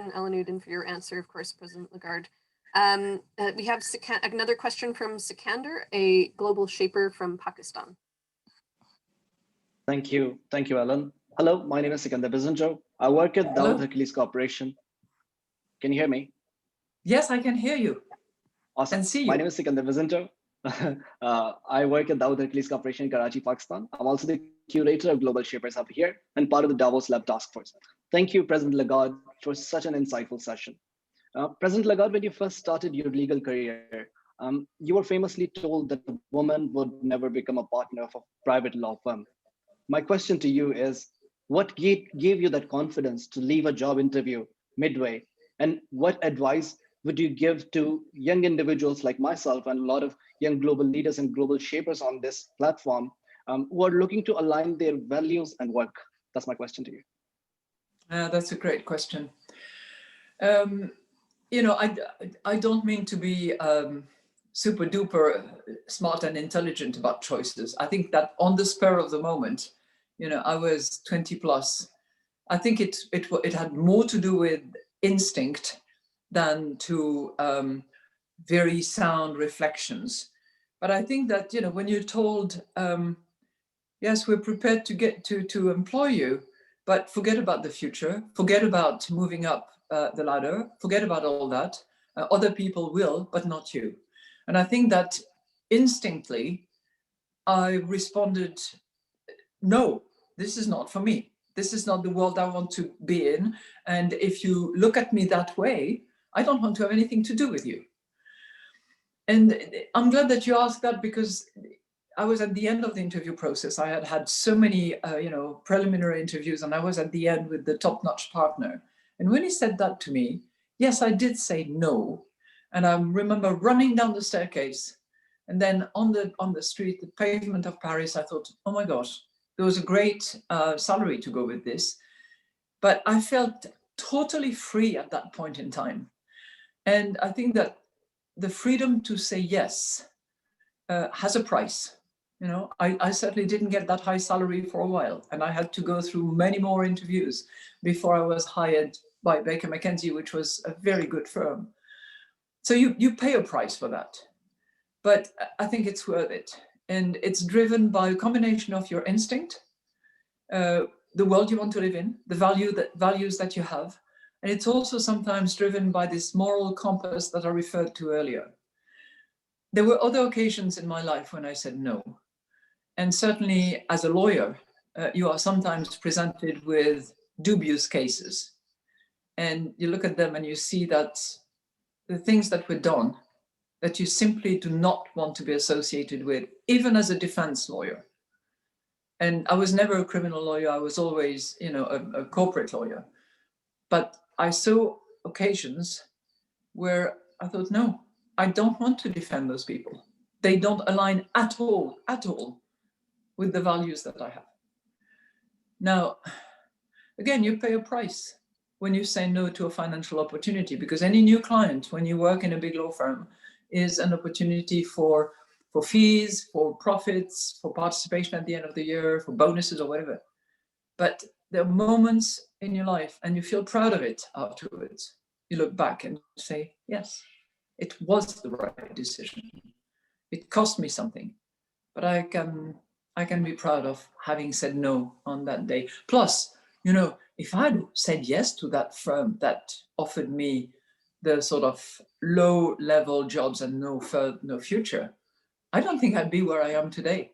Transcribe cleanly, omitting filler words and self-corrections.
question, Elenud, and for your answer, of course, President Lagarde. We have another question from Sikander, a global shaper from Pakistan. Thank you, Ellen. Hello, my name is Sikander Bizenjo. I work at Dawood Hercules Corporation. Can you hear me? Yes, I can hear you. Awesome. And see you. My name is Sikander Bizenjo. I work at Dawood Hercules Corporation in Karachi, Pakistan. I'm also the curator of Global Shapers Hub here and part of the Davos Lab Task Force. Thank you, President Lagarde, for such an insightful session. President Lagarde, when you first started your legal career, you were famously told that a woman would never become a partner of a private law firm. My question to you is, what gave you that confidence to leave a job interview midway? And what advice would you give to young individuals like myself and a lot of young global leaders and global shapers on this platform who are looking to align their values and work? That's my question to you. That's a great question. You know, I don't mean to be super duper smart and intelligent about choices. I think that on the spur of the moment, you know, I was 20 plus. I think it had more to do with instinct than to very sound reflections. But I think that, you know, when you're told, yes, we're prepared to get to employ you, but forget about the future, forget about moving up the ladder, forget about all that. Other people will, but not you. And I think that instinctively, I responded, no, this is not for me. This is not the world I want to be in. And if you look at me that way, I don't want to have anything to do with you. And I'm glad that you asked that, because I was at the end of the interview process. I had had so many, you know, preliminary interviews, and I was at the end with the top-notch partner. And when he said that to me, yes, I did say no. And I remember running down the staircase, and then on the street, the pavement of Paris, I thought, oh my gosh, there was a great salary to go with this. But I felt totally free at that point in time. And I think that the freedom to say yes has a price. You know, I certainly didn't get that high salary for a while, and I had to go through many more interviews before I was hired by Baker McKenzie, which was a very good firm. So you pay a price for that, but I think it's worth it. And it's driven by a combination of your instinct, the world you want to live in, the values that you have. And it's also sometimes driven by this moral compass that I referred to earlier. There were other occasions in my life when I said no. And certainly as a lawyer, you are sometimes presented with dubious cases. And you look at them and you see that the things that were done that you simply do not want to be associated with, even as a defense lawyer. And I was never a criminal lawyer. I was always, you know, a corporate lawyer. But I saw occasions where I thought, no, I don't want to defend those people. They don't align at all with the values that I have. Now, again, you pay a price when you say no to a financial opportunity, because any new client, when you work in a big law firm, is an opportunity for fees, for profits, for participation at the end of the year, for bonuses or whatever. But there are moments in your life and you feel proud of it afterwards. You look back and say, yes, it was the right decision. It cost me something, but I can be proud of having said no on that day. Plus, you know, if I'd said yes to that firm that offered me the sort of low-level jobs and no future, I don't think I'd be where I am today.